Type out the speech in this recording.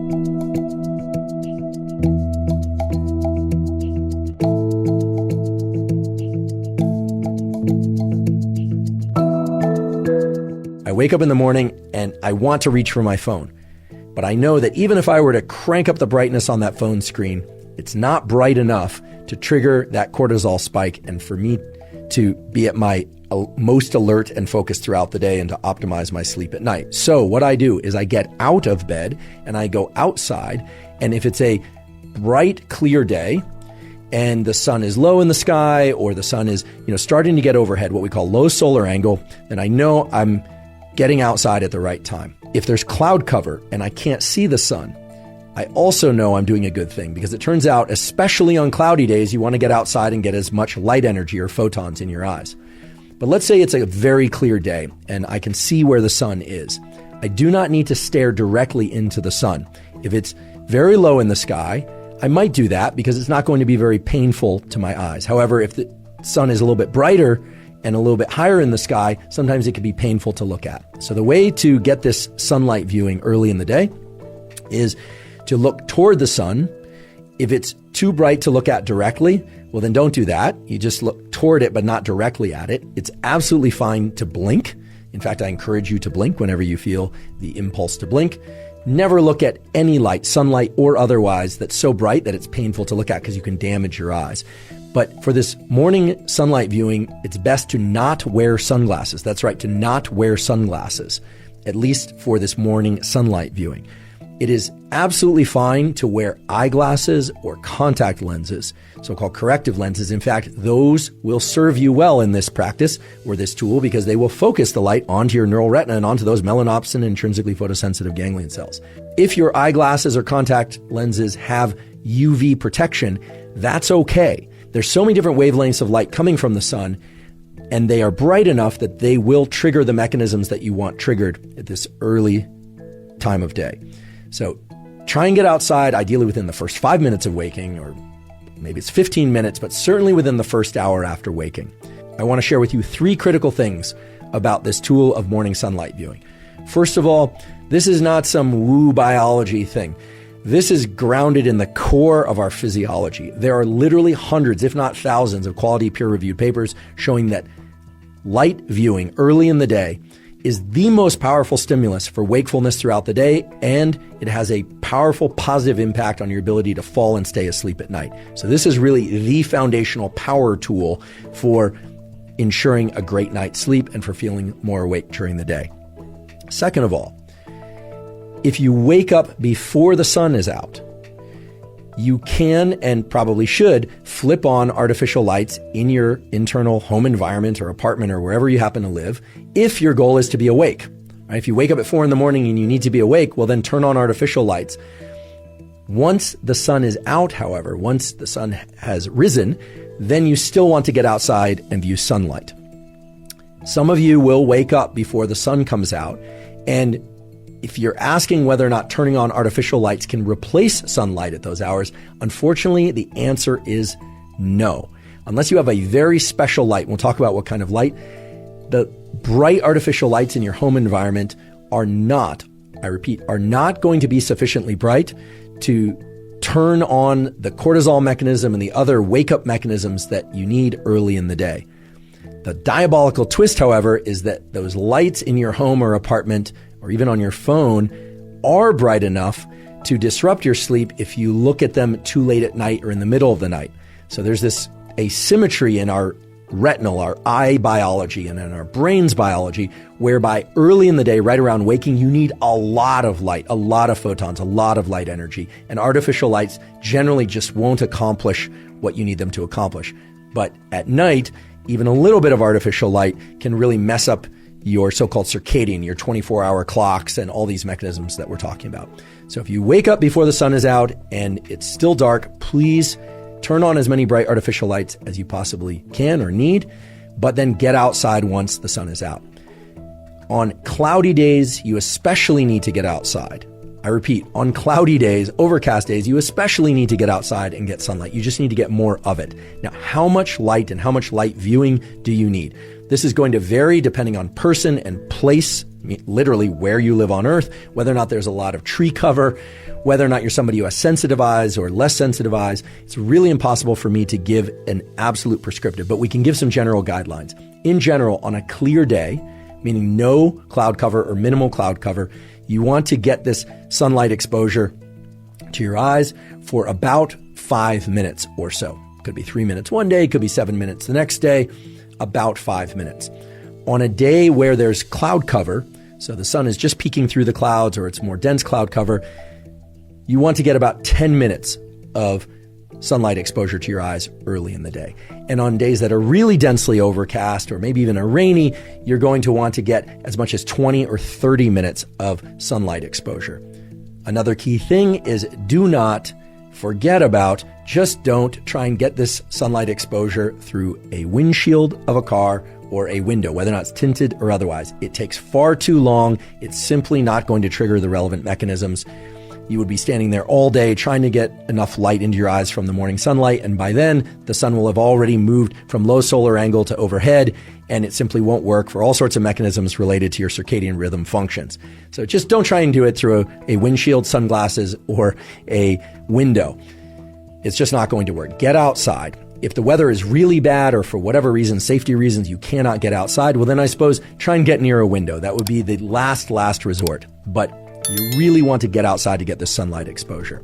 I wake up in the morning and I want to reach for my phone. But I know that even if I were to crank up the brightness on that phone screen, it's not bright enough to trigger that cortisol spike and for me to be at my most alert and focused throughout the day and to optimize my sleep at night. So what I do is I get out of bed and I go outside. And if it's a bright, clear day and the sun is low in the sky or the sun is, starting to get overhead, what we call low solar angle, then I know I'm getting outside at the right time. If there's cloud cover and I can't see the sun, I also know I'm doing a good thing because it turns out, especially on cloudy days, you want to get outside and get as much light energy or photons in your eyes. But let's say it's a very clear day and I can see where the sun is. I do not need to stare directly into the sun. If it's very low in the sky, I might do that because it's not going to be very painful to my eyes. However, if the sun is a little bit brighter and a little bit higher in the sky, sometimes it can be painful to look at. So the way to get this sunlight viewing early in the day is to look toward the sun. If it's too bright to look at directly, well, then don't do that. You just look toward it, but not directly at it. It's absolutely fine to blink. In fact, I encourage you to blink whenever you feel the impulse to blink. Never look at any light, sunlight or otherwise, that's so bright that it's painful to look at because you can damage your eyes. But for this morning sunlight viewing, it's best to not wear sunglasses. That's right, to not wear sunglasses, at least for this morning sunlight viewing. It is absolutely fine to wear eyeglasses or contact lenses, so-called corrective lenses. In fact, those will serve you well in this practice or this tool because they will focus the light onto your neural retina and onto those melanopsin and intrinsically photosensitive ganglion cells. If your eyeglasses or contact lenses have UV protection, that's okay. There's so many different wavelengths of light coming from the sun, and they are bright enough that they will trigger the mechanisms that you want triggered at this early time of day. So try and get outside, ideally within the first 5 minutes of waking, or maybe it's 15 minutes, but certainly within the first hour after waking. I want to share with you 3 critical things about this tool of morning sunlight viewing. First of all, this is not some woo biology thing. This is grounded in the core of our physiology. There are literally hundreds, if not thousands, of quality peer-reviewed papers showing that light viewing early in the day is the most powerful stimulus for wakefulness throughout the day, and it has a powerful positive impact on your ability to fall and stay asleep at night. So this is really the foundational power tool for ensuring a great night's sleep and for feeling more awake during the day. Second of all, if you wake up before the sun is out, you can and probably should flip on artificial lights in your internal home environment or apartment or wherever you happen to live if your goal is to be awake. Right? If you wake up at 4 a.m. and you need to be awake, well, then turn on artificial lights. Once the sun is out, however, once the sun has risen, then you still want to get outside and view sunlight. Some of you will wake up before the sun comes out, and if you're asking whether or not turning on artificial lights can replace sunlight at those hours, unfortunately, the answer is no. Unless you have a very special light, we'll talk about what kind of light, the bright artificial lights in your home environment are not, I repeat, are not going to be sufficiently bright to turn on the cortisol mechanism and the other wake-up mechanisms that you need early in the day. The diabolical twist, however, is that those lights in your home or apartment or even on your phone are bright enough to disrupt your sleep if you look at them too late at night or in the middle of the night. So there's this asymmetry in our retinal, our eye biology, and in our brain's biology, whereby early in the day, right around waking, you need a lot of light, a lot of photons, a lot of light energy. And artificial lights generally just won't accomplish what you need them to accomplish. But at night, even a little bit of artificial light can really mess up your so-called circadian, your 24-hour clocks, and all these mechanisms that we're talking about. So if you wake up before the sun is out and it's still dark, please turn on as many bright artificial lights as you possibly can or need, but then get outside once the sun is out. On cloudy days, you especially need to get outside. I repeat, on cloudy days, overcast days, you especially need to get outside and get sunlight. You just need to get more of it. Now, how much light and how much light viewing do you need? This is going to vary depending on person and place, literally where you live on Earth, whether or not there's a lot of tree cover, whether or not you're somebody who has sensitive eyes or less sensitive eyes. It's really impossible for me to give an absolute prescriptive, but we can give some general guidelines. In general, on a clear day, meaning no cloud cover or minimal cloud cover, you want to get this sunlight exposure to your eyes for about 5 minutes or so. Could be 3 minutes one day, could be 7 minutes the next day, about 5 minutes. On a day where there's cloud cover, so the sun is just peeking through the clouds or it's more dense cloud cover, you want to get about 10 minutes of sunlight exposure to your eyes early in the day. And on days that are really densely overcast or maybe even a rainy, you're going to want to get as much as 20 or 30 minutes of sunlight exposure. Another key thing is do not forget about, just don't try and get this sunlight exposure through a windshield of a car or a window, whether or not it's tinted or otherwise. It takes far too long. It's simply not going to trigger the relevant mechanisms. You would be standing there all day trying to get enough light into your eyes from the morning sunlight, and by then, the sun will have already moved from low solar angle to overhead, and it simply won't work for all sorts of mechanisms related to your circadian rhythm functions. So just don't try and do it through a windshield, sunglasses, or a window. It's just not going to work. Get outside. If the weather is really bad or for whatever reason, safety reasons, you cannot get outside, well then I suppose try and get near a window. That would be the last resort. But you really want to get outside to get the sunlight exposure.